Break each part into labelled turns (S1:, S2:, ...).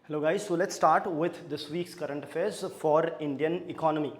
S1: Hello guys, so let's start with this week's current affairs for Indian economy.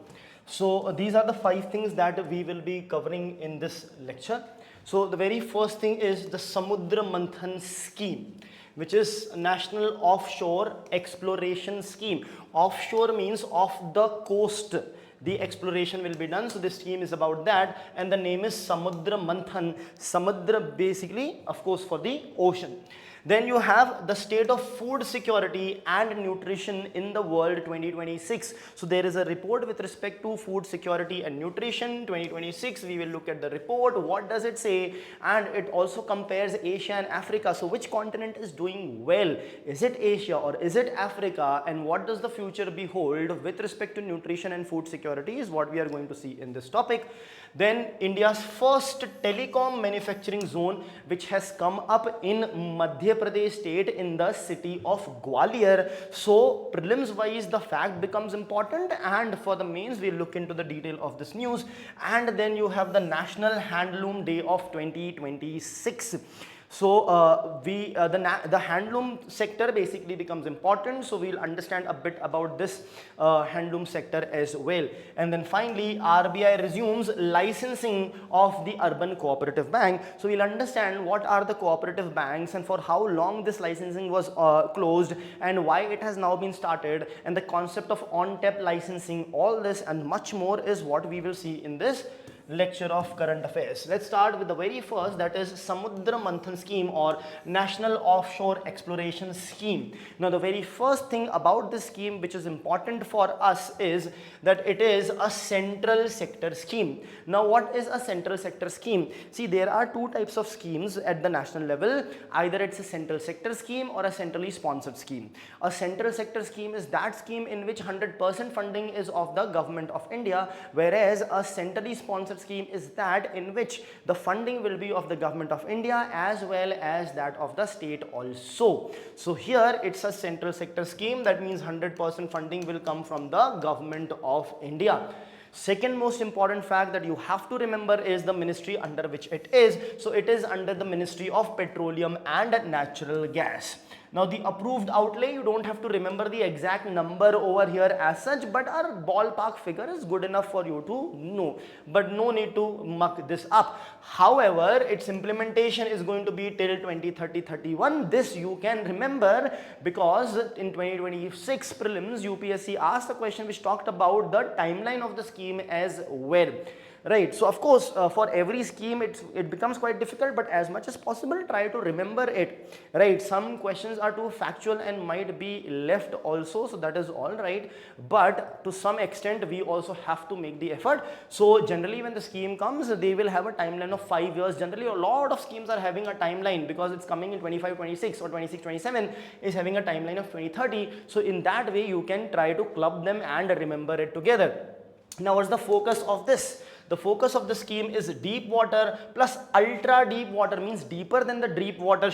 S1: So these are the 5 things that we will be covering in this lecture. So the very first thing is the Samudra Manthan scheme, which is National Offshore Exploration Scheme. Offshore means off the coast. The exploration will be done, so this scheme is about that, and the name is Samudra Manthan. Samudra basically, of course, for the ocean. Then you have the state of food security and nutrition in the world 2026. So there is a report with respect to food security and nutrition 2026. We will look at the report. What does it say? And it also compares Asia and Africa. So which continent is doing well? Is it Asia or is it Africa? And what does the future behold with respect to nutrition and food security is what we are going to see in this topic. Then India's first telecom manufacturing zone, which has come up in Madhya Pradesh state in the city of Gwalior. So prelims wise the fact becomes important, and for the mains we'll look into the detail of this news. And then you have the National Handloom Day of 2026. So the handloom sector basically becomes important, so we'll understand a bit about this handloom sector as well. And then finally RBI resumes licensing of the Urban Cooperative Bank. So we'll understand what are the cooperative banks and for how long this licensing was closed and why it has now been started, and the concept of on-tap licensing. All this and much more is what we will see in this lecture of current affairs. Let's start with the very first, that is Samudra Manthan scheme or National Offshore Exploration Scheme. Now the very first thing about this scheme which is important for us is that it is a central sector scheme. Now what is a central sector scheme? See, there are two types of schemes at the national level. Either it's a central sector scheme or a centrally sponsored scheme. A central sector scheme is that scheme in which 100% funding is of the government of India, whereas a centrally sponsored scheme is that in which the funding will be of the government of India as well as that of the state also. So here it's a central sector scheme, that means 100% funding will come from the government of India. Second most important fact that you have to remember is the ministry under which it is. So it is under the Ministry of Petroleum and Natural Gas. Now the approved outlay, you don't have to remember the exact number over here as such, but our ballpark figure is good enough for you to know, but no need to muck this up. However, its implementation is going to be till 2030-31. This you can remember because in 2026 prelims UPSC asked a question which talked about the timeline of the scheme as well. Right, so of course for every scheme it becomes quite difficult, but as much as possible try to remember it. Right, some questions are too factual and might be left also, so that is all right, but to some extent we also have to make the effort. So generally when the scheme comes, they will have a timeline of 5 years. Generally a lot of schemes are having a timeline because it's coming in 25-26 or 26-27 is having a timeline of 2030. So in that way you can try to club them and remember it together. Now what's the focus of this? The focus of the scheme is deep water plus ultra deep water, means deeper than the deep water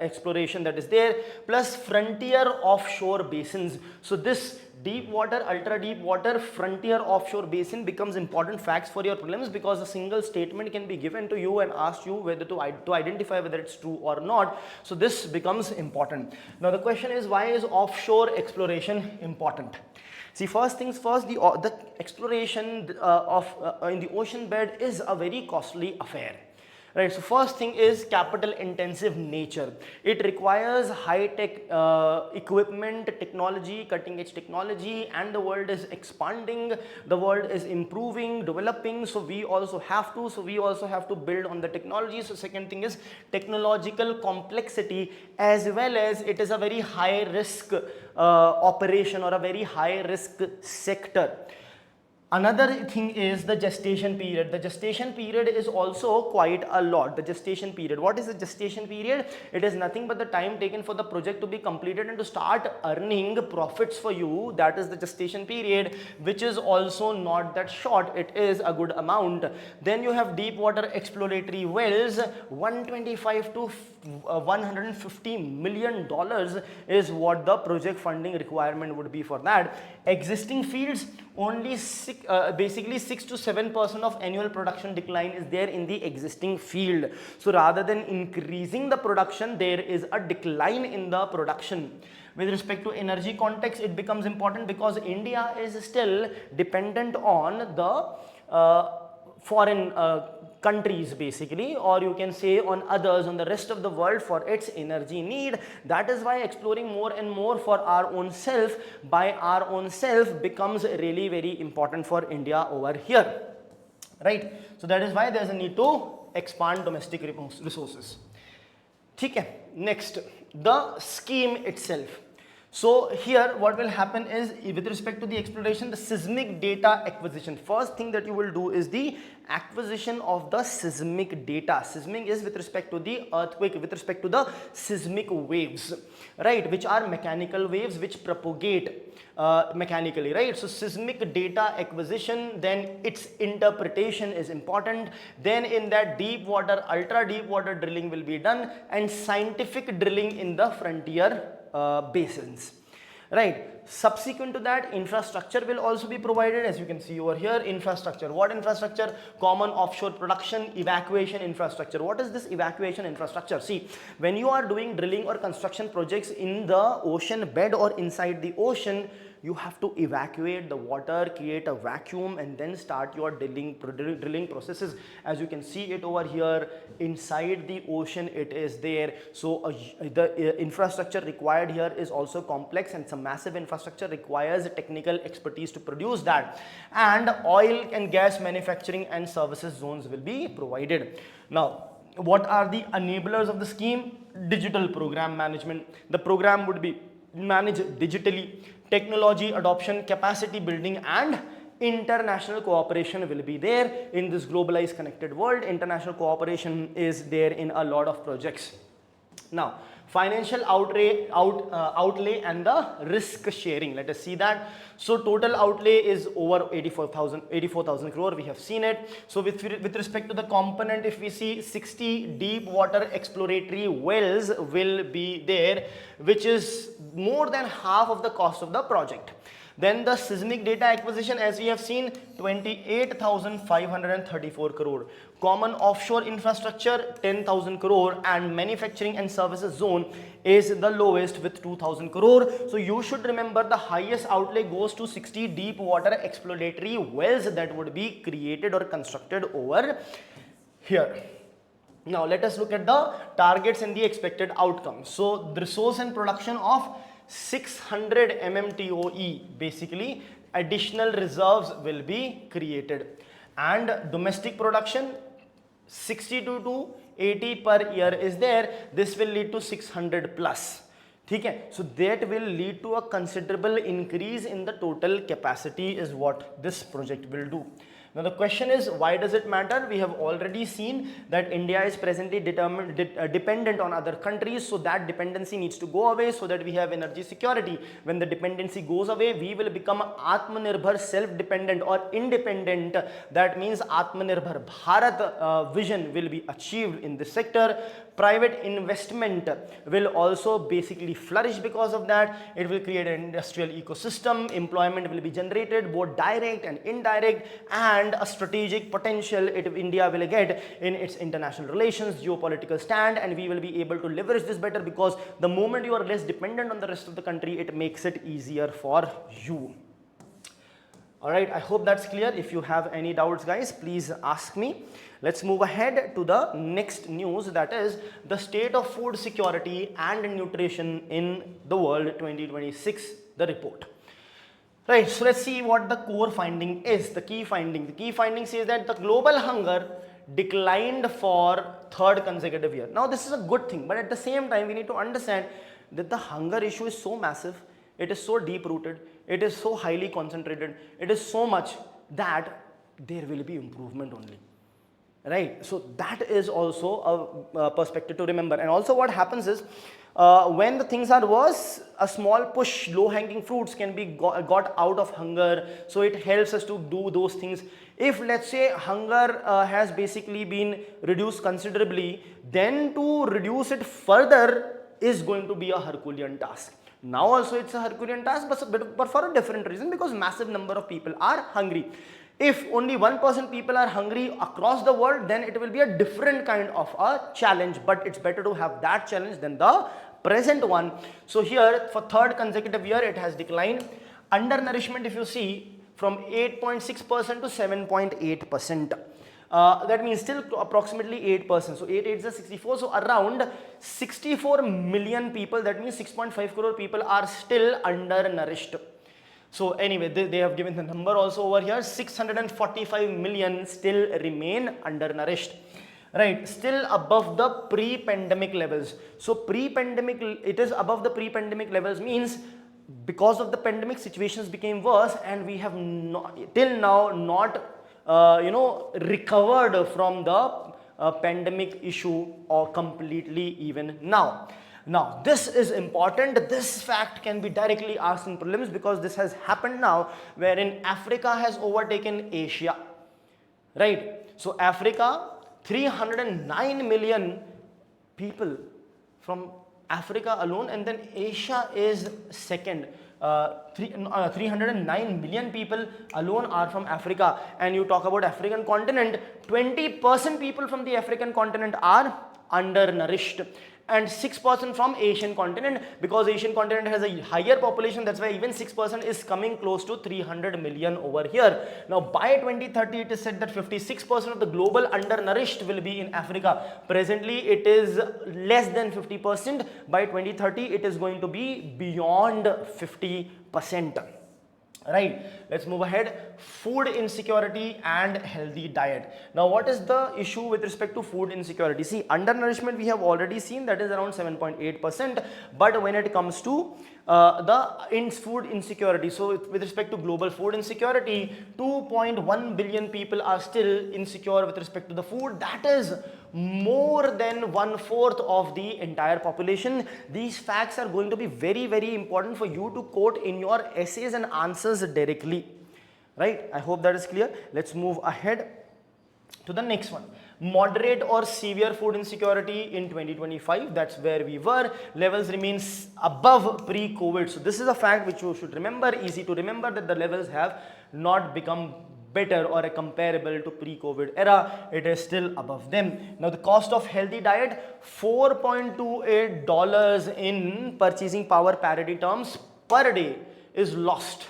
S1: exploration that is there, plus frontier offshore basins. So this deep water, ultra deep water, frontier offshore basin becomes important facts for your prelims, because a single statement can be given to you and asked you whether to identify whether it's true or not. So this becomes important. Now the question is, why is offshore exploration important? See, first things first, the exploration in the ocean bed is a very costly affair. Right, so first thing is capital intensive nature. It requires high tech equipment, technology, cutting edge technology, and the world is expanding, the world is improving, developing, so we also have to build on the technology. So second thing is technological complexity, as well as it is a very high risk operation or a very high risk sector. Another thing is the gestation period. The gestation period is also quite a lot. The gestation period. What is the gestation period? It is nothing but the time taken for the project to be completed and to start earning profits for you. That is the gestation period, which is also not that short. It is a good amount. Then you have deep water exploratory wells. 125 to 150 million dollars is what the project funding requirement would be for that. Existing fields, only 6 basically 6 to 7% of annual production decline is there in the existing field. So rather than increasing the production, there is a decline in the production. With respect to energy context, it becomes important because India is still dependent on the foreign countries basically, or you can say on others, on the rest of the world for its energy need. That is why exploring more and more for our own self, by our own self, becomes really very important for India over here, right? So that is why there is a need to expand domestic resources. Okay, next, the scheme itself. So here what will happen is, with respect to the exploration, the seismic data acquisition. First thing that you will do is the acquisition of the seismic data. Seismic is with respect to the earthquake, with respect to the seismic waves, right, which are mechanical waves which propagate mechanically, right? So seismic data acquisition, then its interpretation is important. Then in that deep water, ultra deep water drilling will be done, and scientific drilling in the frontier basins, right? Subsequent to that, infrastructure will also be provided. As you can see over here, infrastructure. What infrastructure? Common offshore production, evacuation infrastructure. What is this evacuation infrastructure? See, when you are doing drilling or construction projects in the ocean bed or inside the ocean, you have to evacuate the water, create a vacuum, and then start your drilling processes. As you can see it over here, inside the ocean it is there. So the infrastructure required here is also complex, and some massive infrastructure requires technical expertise to produce that. And oil and gas manufacturing and services zones will be provided. Now, what are the enablers of the scheme? Digital program management. The program would be managed digitally. Technology adoption, capacity building, and international cooperation will be there. In this globalized connected world, international cooperation is there in a lot of projects. Now, financial outlay and the risk sharing. Let us see that. So total outlay is over 84,000 crore. We have seen it. So with respect to the component, if we see 60 deep water exploratory wells will be there, which is more than half of the cost of the project. Then the seismic data acquisition, as we have seen, 28,534 crore. Common offshore infrastructure, 10,000 crore, and manufacturing and services zone is the lowest with 2,000 crore. So you should remember the highest outlay goes to 60 deep water exploratory wells that would be created or constructed over here. Now let us look at the targets and the expected outcomes. So the resource and production of 600 mmtoe, basically additional reserves will be created, and domestic production 62 to 80 per year is there. This will lead to 600 plus. Okay, so that will lead to a considerable increase in the total capacity is what this project will do. Now the question is, why does it matter? We have already seen that India is presently dependent on other countries, so that dependency needs to go away so that we have energy security. When the dependency goes away, we will become Atmanirbhar, self-dependent or independent. That means Atmanirbhar Bharat vision will be achieved in this sector. Private investment will also basically flourish because of that. It will create an industrial ecosystem, employment will be generated, both direct and indirect, and a strategic potential India will get in its international relations, geopolitical stand, and we will be able to leverage this better, because the moment you are less dependent on the rest of the country, it makes it easier for you. Alright, I hope that's clear. If you have any doubts, guys, please ask me. Let's move ahead to the next news, that is the state of food security and nutrition in the world 2026, the report. Right, so let's see what the core finding is, the key finding. The key finding says that the global hunger declined for third consecutive year. Now this is a good thing, but at the same time we need to understand that the hunger issue is so massive, it is so deep rooted, it is so highly concentrated, it is so much that there will be improvement only. Right, so that is also a perspective to remember. And also what happens is, when the things are worse, a small push, low hanging fruits can be got out of hunger, so it helps us to do those things. If let's say hunger has basically been reduced considerably, then to reduce it further is going to be a Herculean task. Now also it's a Herculean task, but for a different reason, because massive number of people are hungry. If only 1% people are hungry across the world, then it will be a different kind of a challenge, but it's better to have that challenge than the present one. So here for third consecutive year it has declined. Undernourishment, if you see, from 8.6% to 7.8%. That means still approximately 8%. So 8 is 64. So around 64 million people, that means 6.5 crore people are still undernourished. So anyway, they have given the number also over here. 645 million still remain undernourished. Right, still above the pre-pandemic levels. So pre-pandemic, it is above the pre-pandemic levels means because of the pandemic situations became worse, and we have not, till now not recovered from the pandemic issue or completely even now. Now this is important. This fact can be directly asked in prelims because this has happened now, wherein Africa has overtaken Asia. Right, so Africa, 309 million people from Africa alone, and then Asia is second. 309 million people alone are from Africa, and you talk about African continent, 20% people from the African continent are undernourished, and 6% from Asian continent, because Asian continent has a higher population, that's why even 6% is coming close to 300 million over here. Now by 2030 it is said that 56% of the global undernourished will be in Africa. Presently it is less than 50%. By 2030 it is going to be beyond 50%. Right, let's move ahead. Food insecurity and healthy diet. Now what is the issue with respect to food insecurity? See, undernourishment we have already seen, that is around 7.8%, but when it comes to food insecurity, so with respect to global food insecurity, 2.1 billion people are still insecure with respect to the food. That is more than 1/4 of the entire population. These facts are going to be very, very important for you to quote in your essays and answers directly. Right, I hope that is clear. Let's move ahead to the next one. Moderate or severe food insecurity in 2025, that's where we were. Levels remains above pre-COVID. So this is a fact which you should remember, easy to remember, that the levels have not become better or comparable to pre-COVID era. It is still above them. Now the cost of healthy diet, $4.28 in purchasing power parity terms per day is lost.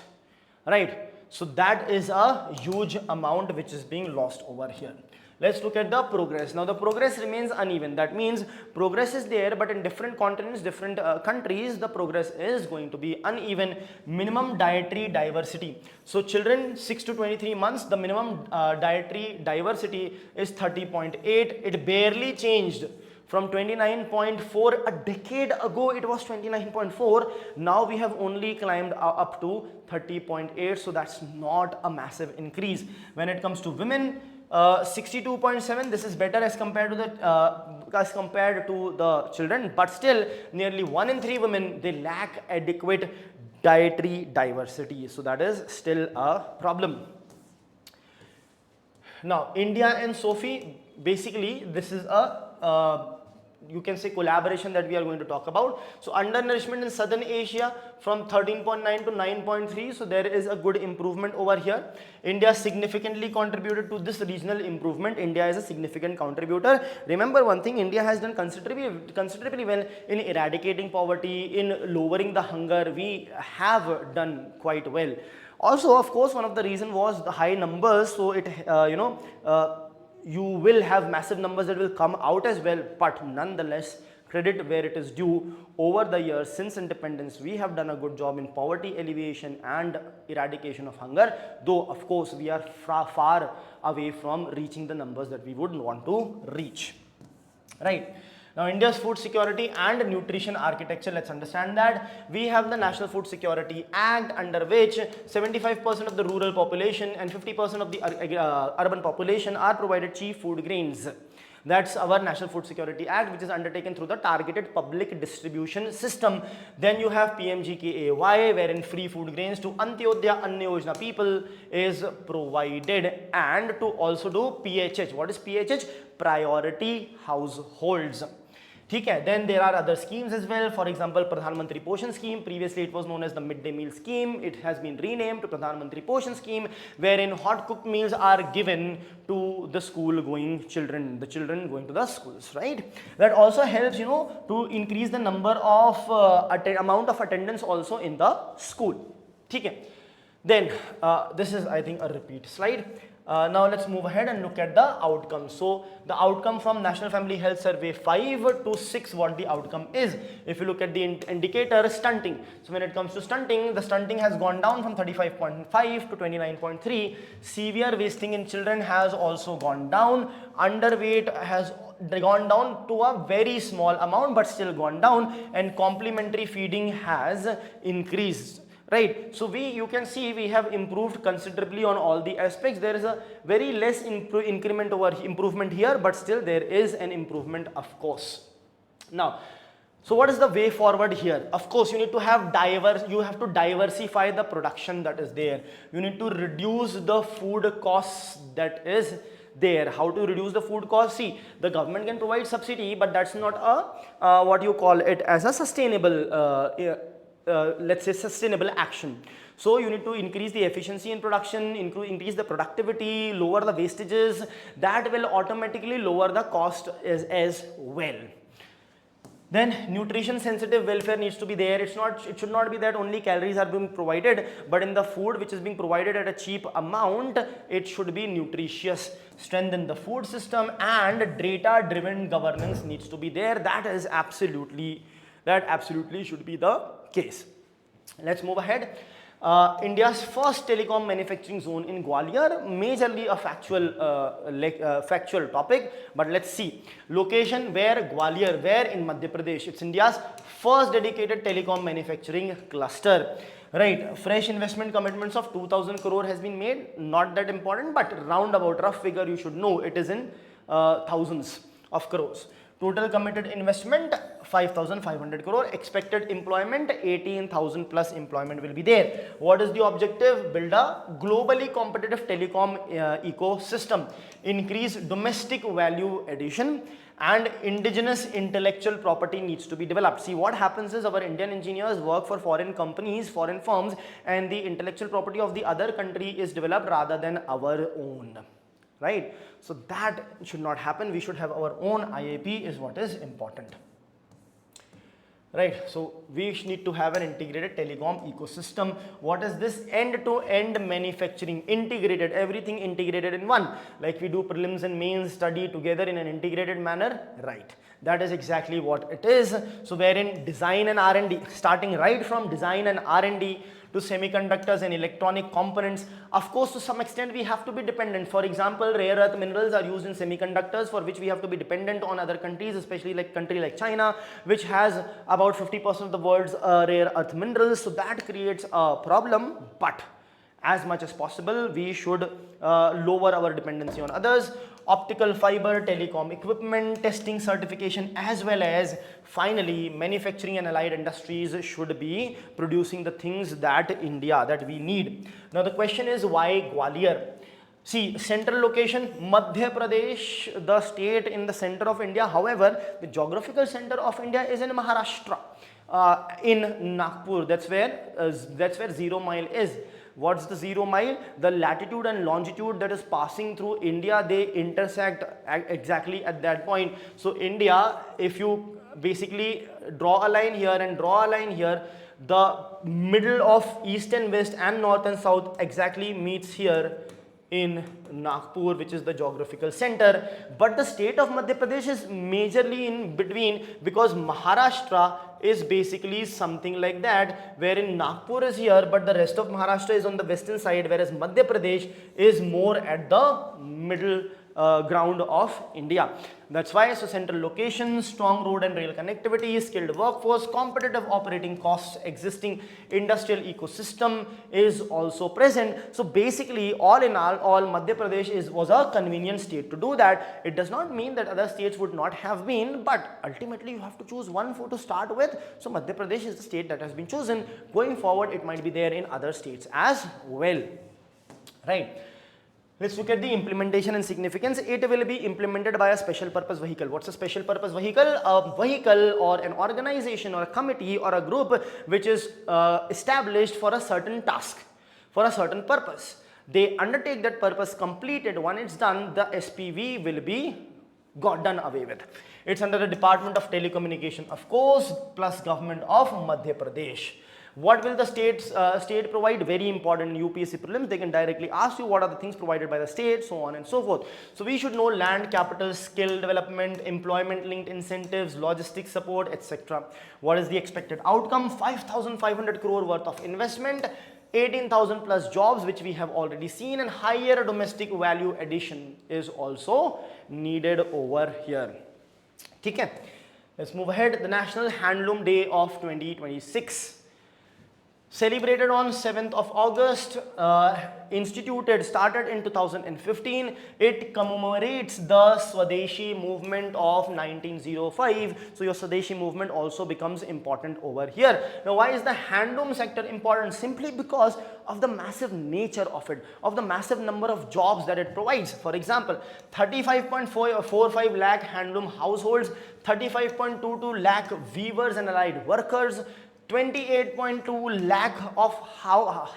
S1: Right, so that is a huge amount which is being lost over here. Let's look at the progress. Now the progress remains uneven. That means progress is there, but in different continents, different countries, the progress is going to be uneven. Minimum dietary diversity. So children 6 to 23 months, the minimum dietary diversity is 30.8. It barely changed from 29.4 a decade ago. It was 29.4. Now we have only climbed up to 30.8. So that's not a massive increase. When it comes to women, 62.7, this is better as compared to the children, but still nearly 1 in 3 women, they lack adequate dietary diversity. So that is still a problem. Now India and SOFI, basically this is a you can say collaboration that we are going to talk about. So undernourishment in Southern Asia from 13.9 to 9.3. So there is a good improvement over here. India significantly contributed to this regional improvement. India is a significant contributor. Remember one thing, India has done considerably well in eradicating poverty, in lowering the hunger. We have done quite well. Also, of course, one of the reasons was the high numbers. So it you will have massive numbers that will come out as well, but nonetheless credit where it is due. Over the years since independence, we have done a good job in poverty alleviation and eradication of hunger, though of course we are far away from reaching the numbers that we would want to reach. Right. Now India's food security and nutrition architecture, let's understand that. We have the National Food Security Act, under which 75% of the rural population and 50% of the urban population are provided cheap food grains. That's our National Food Security Act, which is undertaken through the targeted public distribution system. Then you have PMGKAY, wherein free food grains to Antyodaya Anna Yojana people is provided, and to also do PHH. What is PHH? Priority households. ठीक है. Then there are other schemes as well. For example, Pradhan Mantri Poshan Scheme. Previously it was known as the midday meal scheme. It has been renamed to Pradhan Mantri Poshan Scheme, wherein hot cooked meals are given to the school going children, the children going to the schools, right? That also helps, you know, to increase the number of amount of attendance also in the school. ठीक है. Then this is, I think, a repeat slide. Now let's move ahead and look at the outcome. So the outcome from National Family Health Survey 5 to 6, what the outcome is. If you look at the indicator, stunting. So when it comes to stunting, the stunting has gone down from 35.5 to 29.3. Severe wasting in children has also gone down. Underweight has gone down to a very small amount but still gone down, and complementary feeding has increased. Right, so you can see we have improved considerably on all the aspects. There is a very less improvement here, but still there is an improvement, of course. Now, so what is the way forward here? Of course, you need to have diversify the production that is there. You need to reduce the food costs that is there. How to reduce the food cost? See, the government can provide subsidy, but that's not a what you call it as a sustainable let's say sustainable action. So you need to increase the efficiency in production, increase the productivity, lower the wastages. That will automatically lower the cost as well. Then nutrition sensitive welfare needs to be there. It should not be that only calories are being provided, but in the food which is being provided at a cheap amount, it should be nutritious. Strengthen the food system, and data driven governance needs to be there. That absolutely should be the case. Let's move ahead. India's first telecom manufacturing zone in Gwalior, majorly a factual topic, but let's see. Location where? Gwalior, where? In Madhya Pradesh. It's India's first dedicated telecom manufacturing cluster. Right, fresh investment commitments of 2000 crore has been made. Not that important, but roundabout rough figure you should know, it is in thousands of crores. Total committed investment 5,500 crore. Expected employment 18,000 plus employment will be there. What is the objective? Build a globally competitive telecom ecosystem. Increase domestic value addition, and indigenous intellectual property needs to be developed. See, what happens is our Indian engineers work for foreign companies, foreign firms, and the intellectual property of the other country is developed rather than our own. Right, so that should not happen. We should have our own IAP is what is important. Right, so we need to have an integrated telecom ecosystem. What is this? End-to-end manufacturing, integrated, everything integrated in one. Like we do prelims and mains study together in an integrated manner, right? That is exactly what it is. So wherein design and R&D, starting right from design and R&D to semiconductors and electronic components. Of course, to some extent we have to be dependent. For example, rare earth minerals are used in semiconductors, for which we have to be dependent on other countries, especially like country like China, which has about 50% of the world's rare earth minerals. So that creates a problem, but as much as possible we should lower our dependency on others. Optical fiber, telecom equipment, testing certification, as well as finally manufacturing and allied industries should be producing the things that we need. Now the question is, why Gwalior? See, central location, Madhya Pradesh, the state in the center of India. However, the geographical center of India is in Maharashtra, in Nagpur. That's where 0 mile is. What's the 0 mile? The latitude and longitude that is passing through India, they intersect exactly at that point. So India, if you basically draw a line here and draw a line here, the middle of east and west and north and south exactly meets here in Nagpur, which is the geographical center. But the state of Madhya Pradesh is majorly in between, because Maharashtra is basically something like that, wherein Nagpur is here, but the rest of Maharashtra is on the western side, whereas Madhya Pradesh is more at the middle ground of India. That's why, so central location, strong road and rail connectivity, skilled workforce, competitive operating costs, existing industrial ecosystem is also present. So basically, all in all Madhya Pradesh was a convenient state to do that. It does not mean that other states would not have been, but ultimately you have to choose one to start with. So Madhya Pradesh is the state that has been chosen. Going forward, it might be there in other states as well, right? Let's look at the implementation and significance. It will be implemented by a special purpose vehicle. What's a special purpose vehicle? A vehicle or an organization or a committee or a group which is established for a certain task, for a certain purpose. They undertake that purpose completed. When it's done, the SPV will be done away with. It's under the Department of Telecommunication, of course, plus Government of Madhya Pradesh. What will the state provide? Very important in UPSC prelims. They can directly ask you what are the things provided by the state, so on and so forth. So we should know land, capital, skill development, employment linked incentives, logistics support, etc. What is the expected outcome? 5,500 crore worth of investment, 18,000 plus jobs, which we have already seen, and higher domestic value addition is also needed over here. Okay, let's move ahead. The National Handloom Day of 2026. Celebrated on 7th of August, started in 2015. It commemorates the Swadeshi movement of 1905. So your Swadeshi movement also becomes important over here. Now, why is the handloom sector important? Simply because of the massive nature of it, of the massive number of jobs that it provides. For example, 35.45 lakh handloom households, 35.22 lakh weavers and allied workers, 28.2 lakh of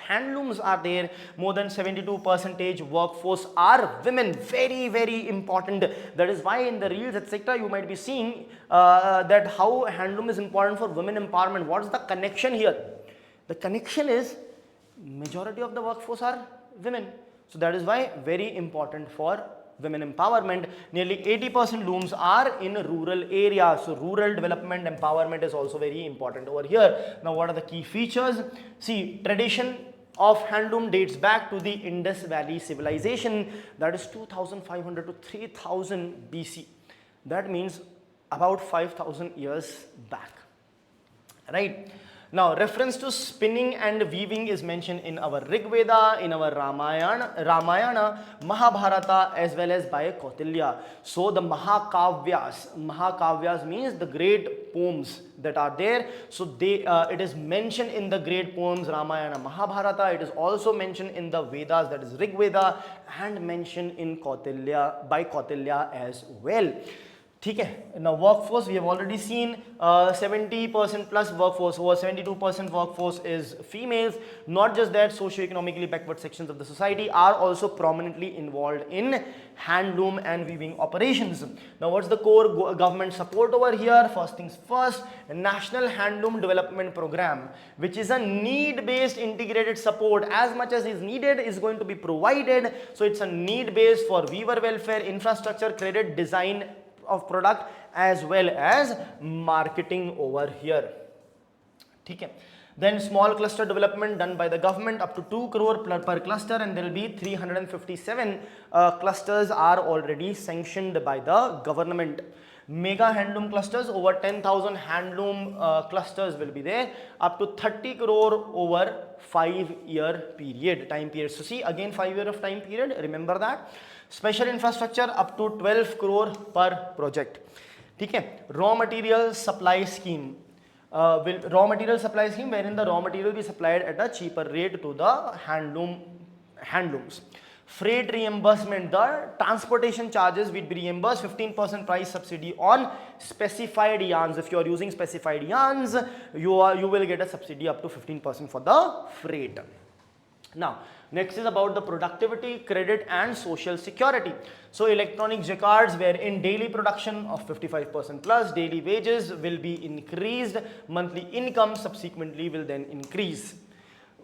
S1: handlooms are there. More than 72% workforce are women. Very, very important. That is why in the reels, etc., you might be seeing that how handloom is important for women empowerment. What is the connection here? The connection is majority of the workforce are women. So that is why very important for women empowerment. Nearly 80% looms are in rural areas. So rural development empowerment is also very important over here. Now, what are the key features? See, tradition of handloom dates back to the Indus Valley civilization, that is 2500 to 3000 BC. That means about 5000 years back, right? Now, reference to spinning and weaving is mentioned in our Rig Veda, in our Ramayana, Mahabharata, as well as by Kautilya. So the Mahakavyas means the great poems that are there. So it is mentioned in the great poems Ramayana, Mahabharata. It is also mentioned in the Vedas, that is Rig Veda, and mentioned in Kautilya by Kautilya as well. Okay. Now workforce, we have already seen 70% plus workforce, over 72% workforce is females. Not just that, socio-economically backward sections of the society are also prominently involved in handloom and weaving operations. Now what's the core government support over here? First things first, National Handloom Development Program, which is a need-based integrated support. As much as is needed is going to be provided. So it's a need-based for weaver welfare, infrastructure, credit, design of product, as well as marketing over here. Okay. Then small cluster development done by the government up to 2 crore per cluster, and there will be 357 clusters are already sanctioned by the government. Mega handloom clusters, over 10,000 handloom clusters will be there, up to 30 crore over 5-year period, time period. So see, again 5 year of time period, remember that. Special infrastructure up to 12 crore per project. Okay. Raw material supply scheme. Wherein the raw material will be supplied at a cheaper rate to the handlooms. Freight reimbursement, the transportation charges will be reimbursed, 15% price subsidy on specified yarns. If you are using specified yarns, you will get a subsidy up to 15% for the freight. Now, next is about the productivity, credit and social security. So electronic jacquards, wherein daily production of 55% plus, daily wages will be increased, monthly income subsequently will then increase.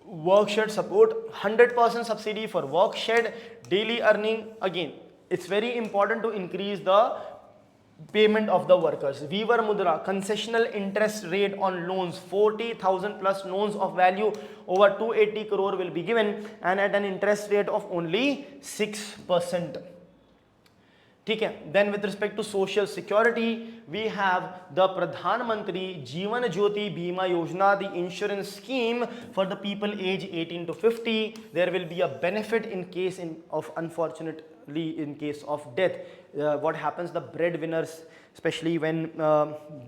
S1: Workshed support, 100% subsidy for workshed, daily earning. Again, it's very important to increase the payment of the workers. Weaver Mudra, concessional interest rate on loans, 40,000 plus loans of value over 280 crore will be given, and at an interest rate of only 6%. Okay. Then with respect to social security, we have the Pradhan Mantri Jeevan Jyoti Bima Yojana, the insurance scheme for the people age 18 to 50. There will be a benefit in case of unfortunately in case of death. What happens, the breadwinners, especially when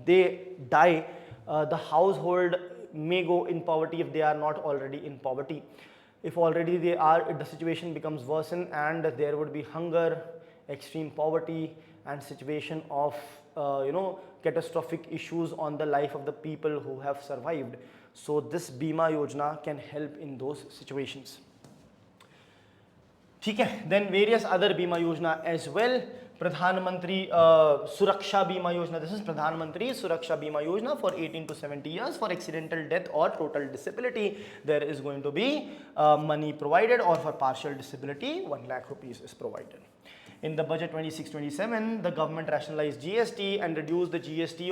S1: they die, the household may go in poverty if they are not already in poverty. If already they are, the situation becomes worsened and there would be hunger, extreme poverty and situation of catastrophic issues on the life of the people who have survived. So this Bima Yojana can help in those situations. Okay, then various other Bima Yojana as well. Pradhan Mantri Suraksha Bima Yojana. This is Pradhan Mantri Suraksha Bima Yojana for 18 to 70 years for accidental death or total disability. There is going to be money provided, or for partial disability 1 lakh rupees is provided. In the budget 26-27, the government rationalized GST and reduced the GST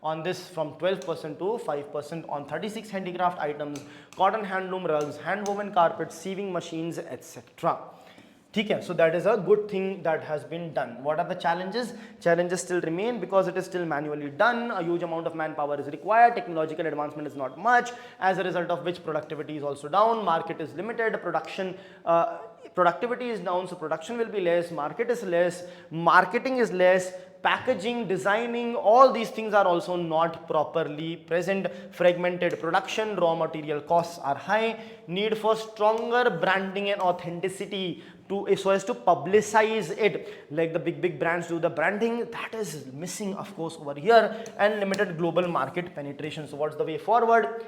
S1: on this from 12% to 5% on 36 handicraft items, cotton handloom rugs, hand-woven carpets, sieving machines, etc. Okay, so that is a good thing that has been done. What are the challenges? Challenges still remain because it is still manually done. A huge amount of manpower is required. Technological advancement is not much, as a result of which productivity is also down. Market is limited. Productivity is down, so production will be less. Market is less. Marketing is less. Packaging, designing, all these things are also not properly present. Fragmented production, raw material costs are high. Need for stronger branding and authenticity so as to publicize it, like the big brands do the branding. That is missing, of course, over here. And limited global market penetration. So what's the way forward?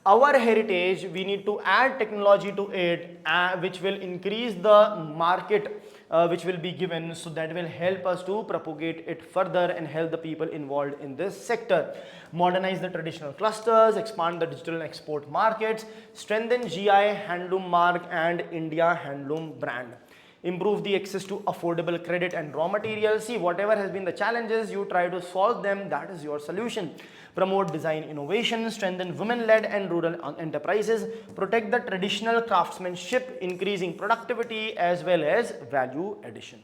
S1: Our heritage, we need to add technology to it, which will increase the market which will be given, so that will help us to propagate it further and help the people involved in this sector. Modernize the traditional clusters, expand the digital and export markets, strengthen GI, handloom mark and India handloom brand. Improve the access to affordable credit and raw materials. See, whatever has been the challenges, you try to solve them, that is your solution. Promote design innovation, strengthen women-led and rural enterprises, protect the traditional craftsmanship, increasing productivity as well as value addition.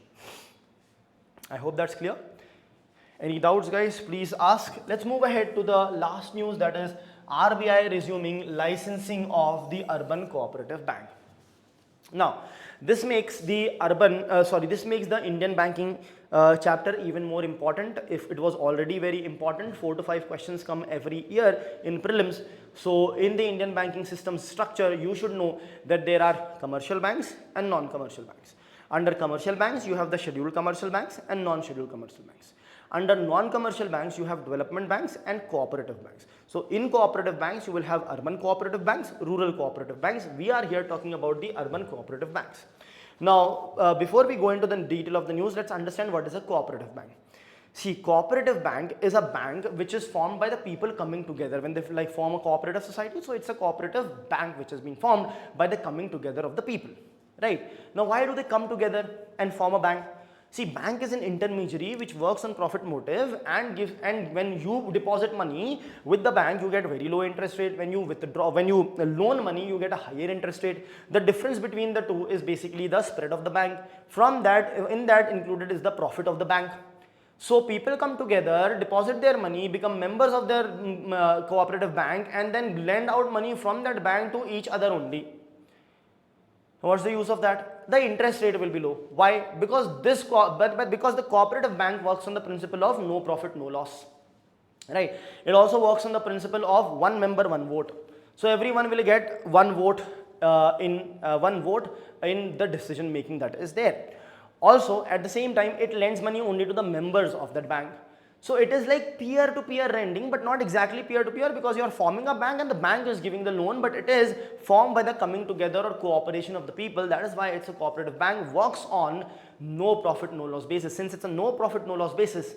S1: I hope that's clear. Any doubts, guys? Please ask. Let's move ahead to the last news, that is RBI resuming licensing of the Urban Cooperative Bank. Now, this makes the Indian banking chapter even more important. If it was already very important, 4 to 5 questions come every year in prelims. So in the Indian banking system structure, you should know that there are commercial banks and non-commercial banks. Under commercial banks, you have the scheduled commercial banks and non-scheduled commercial banks. Under non-commercial banks, you have development banks and cooperative banks. So in cooperative banks, you will have urban cooperative banks, rural cooperative banks. We are here talking about the urban cooperative banks. Now, before we go into the detail of the news, let's understand what is a cooperative bank. See, cooperative bank is a bank which is formed by the people coming together when they form a cooperative society. So it's a cooperative bank which has been formed by the coming together of the people, right? Now, why do they come together and form a bank? See, bank is an intermediary which works on profit motive and when you deposit money with the bank, you get very low interest rate. When you loan money, you get a higher interest rate. The difference between the two is basically the spread of the bank. From that, in that included is the profit of the bank. So people come together, deposit their money, become members of their cooperative bank, and then lend out money from that bank to each other only. What's the use of that? The interest rate will be low. Why? Because because the cooperative bank works on the principle of no profit, no loss. Right? It also works on the principle of one member, one vote. So everyone will get one vote in the decision making that is there. Also, at the same time, it lends money only to the members of that bank. So it is like peer-to-peer lending, but not exactly peer-to-peer, because you are forming a bank and the bank is giving the loan, but it is formed by the coming together or cooperation of the people. That is why it's a cooperative bank, works on no profit, no loss basis. Since it's a no profit, no loss basis,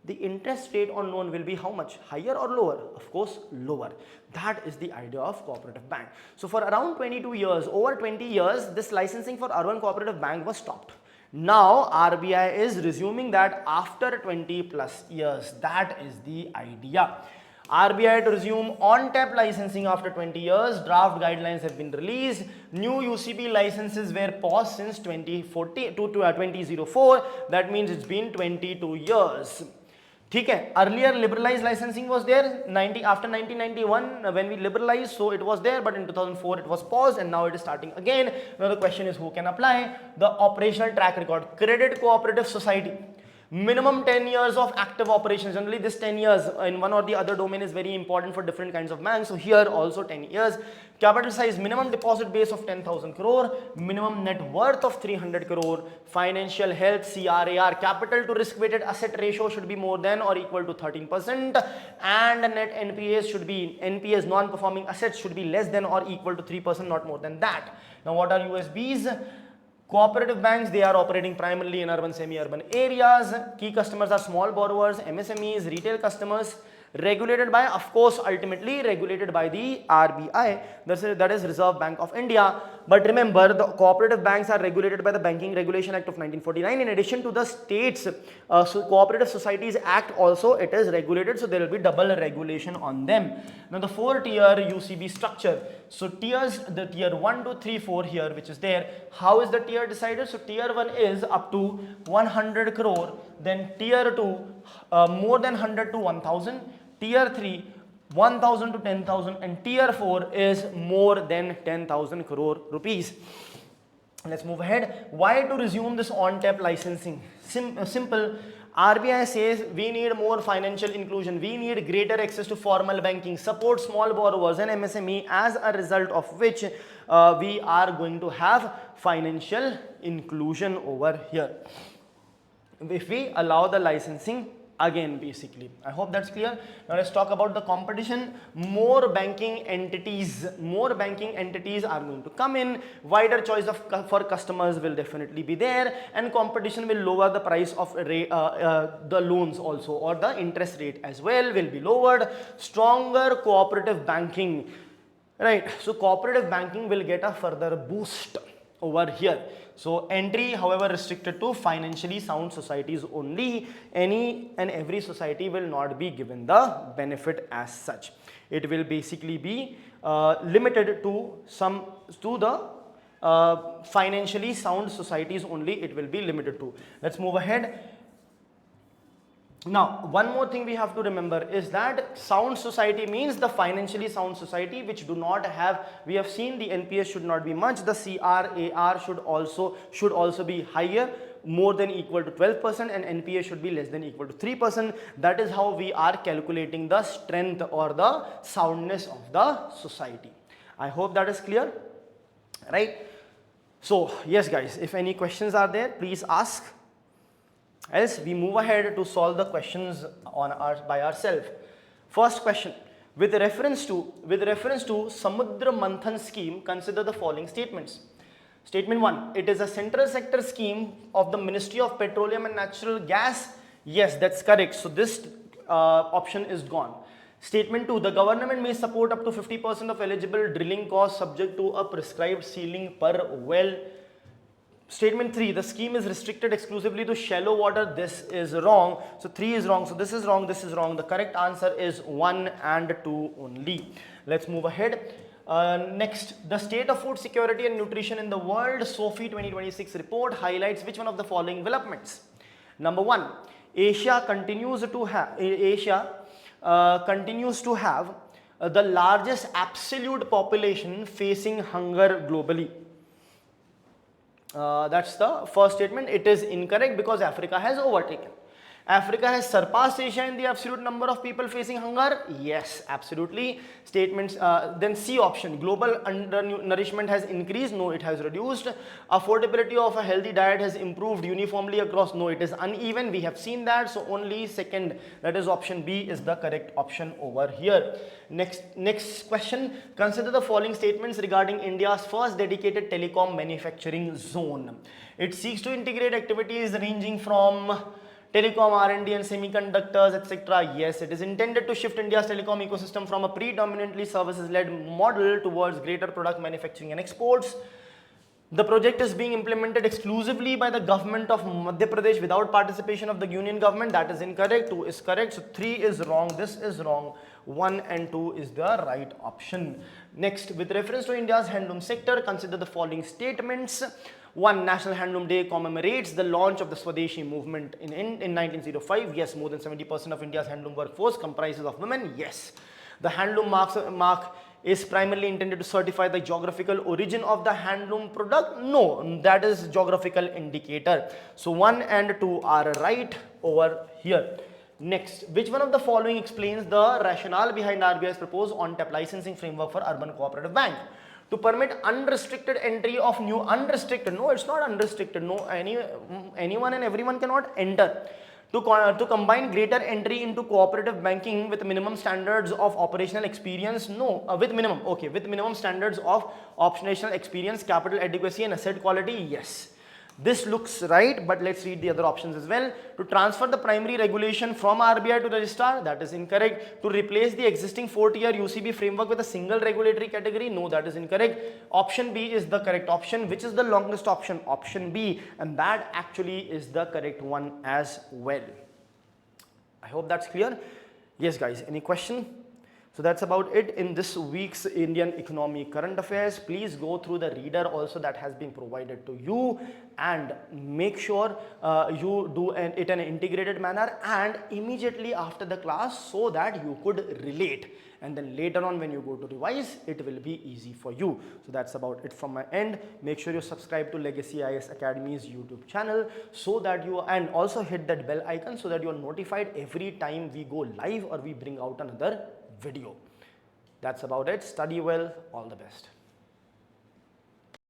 S1: the interest rate on loan will be how much? Higher or lower? Of course, lower. That is the idea of cooperative bank. So for around 22 years, over 20 years, this licensing for urban cooperative bank was stopped. Now RBI is resuming that after 20 plus years. That is the idea. RBI to resume on-tap licensing after 20 years. Draft guidelines have been released. New UCB licenses were paused since 2004. That means it's been 22 years. Okay. Earlier liberalized licensing was there after 1991 when we liberalized, so it was there, but in 2004 it was paused and now it is starting again. Now the question is, who can apply? The operational track record. Credit Cooperative Society. Minimum 10 years of active operations. Generally this 10 years in one or the other domain is very important for different kinds of banks. So here also 10 years. Capital size, minimum deposit base of 10,000 crore, minimum net worth of 300 crore, financial health, CRAR, capital to risk weighted asset ratio should be more than or equal to 13%, and net NPAs should be, NPAs non-performing assets should be less than or equal to 3%, not more than that. Now what are USBs? Cooperative banks, they are operating primarily in urban, semi-urban areas. Key customers are small borrowers, MSMEs, retail customers, regulated by, of course, ultimately regulated by the RBI, that is Reserve Bank of India. But remember, the cooperative banks are regulated by the Banking Regulation Act of 1949. In addition to the states Cooperative Societies Act also, it is regulated, so there will be double regulation on them. Now the 4-tier UCB structure. So tiers, the tier 1, 2, 3, 4 here, which is there. How is the tier decided? So tier 1 is up to 100 crore, then tier 2 more than 100 to 1000, tier 3 1000 to 10,000, and tier 4 is more than 10,000 crore rupees. Let's move ahead. Why to resume this on-tap licensing? Simple. RBI says we need more financial inclusion, we need greater access to formal banking, support small borrowers and MSME, as a result of which we are going to have financial inclusion over here if we allow the licensing again, basically. I hope that's clear. Now let's talk about the competition. More banking entities are going to come in, wider choice for customers will definitely be there, and competition will lower the price of the loans also, or the interest rate as well will be lowered. Stronger cooperative banking, right? So cooperative banking will get a further boost over here. So entry, however, restricted to financially sound societies only. Any and every society will not be given the benefit as such. It will basically be limited to the financially sound societies only. It will be limited to. Let's move ahead. Now, one more thing we have to remember is that sound society means the financially sound society which do not have, we have seen the NPS should not be much, the CRAR should also be higher, more than equal to 12%, and NPA should be less than equal to 3%. That is how we are calculating the strength or the soundness of the society. I hope that is clear, right? So, yes guys, if any questions are there, please ask. Else we move ahead to solve the questions by ourselves. First question, with reference to Samudra Manthan scheme, consider the following statements. Statement 1, it is a central sector scheme of the Ministry of Petroleum and Natural Gas. Yes, that's correct. So this option is gone. Statement 2, the government may support up to 50% of eligible drilling costs subject to a prescribed ceiling per well. Statement 3, the scheme is restricted exclusively to shallow water. This is wrong. So 3 is wrong. So this is wrong. This is wrong. The correct answer is 1 and 2 only. Let's move ahead. Next, the state of food security and nutrition in the world, SOFI 2026 report highlights which one of the following developments. Number 1, Asia continues to have the largest absolute population facing hunger globally. That's the first statement. It is incorrect because Africa has overtaken. Africa has surpassed Asia in the absolute number of people facing hunger. Yes, absolutely. Statements. Then C option, global undernourishment has increased. No, it has reduced. Affordability of a healthy diet has improved uniformly across. No, it is uneven. We have seen that. So only second, that is option B, is the correct option over here. Next question. Consider the following statements regarding India's first dedicated telecom manufacturing zone. It seeks to integrate activities ranging from telecom R&D and semiconductors, etc. Yes, it is intended to shift India's telecom ecosystem from a predominantly services-led model towards greater product manufacturing and exports. The project is being implemented exclusively by the government of Madhya Pradesh without participation of the union government. That is incorrect. 2 is correct. So 3 is wrong. This is wrong. 1 and 2 is the right option. Next, with reference to India's handloom sector, consider the following statements. 1. National Handloom Day commemorates the launch of the Swadeshi movement in 1905. Yes, more than 70% of India's handloom workforce comprises of women. Yes. The handloom mark is primarily intended to certify the geographical origin of the handloom product? No, that is geographical indicator. So 1 and 2 are right over here. Next, which one of the following explains the rationale behind RBI's proposed on-tap licensing framework for urban cooperative bank? To permit unrestricted entry of new unrestricted, no, it's not unrestricted, no, anyone and everyone cannot enter. To combine greater entry into cooperative banking with minimum standards of operational experience, no, with minimum standards of operational experience, capital adequacy and asset quality, yes. This looks right, but let's read the other options as well. To transfer the primary regulation from RBI to registrar, that is incorrect. To replace the existing 4-tier UCB framework with a single regulatory category, no, that is incorrect. Option B is the correct option. Which is the longest option? Option B, and that actually is the correct one as well. I hope that's clear. Yes guys, any question? So that's about it in this week's Indian economy current affairs. Please go through the reader also that has been provided to you, and make sure you do it in an integrated manner and immediately after the class, so that you could relate, and then later on when you go to revise, it will be easy for you. So that's about it from my end. Make sure you subscribe to Legacy IAS Academy's YouTube channel, so that you, and also hit that bell icon so that you are notified every time we go live or we bring out another video. That's about it. Study well. All the best.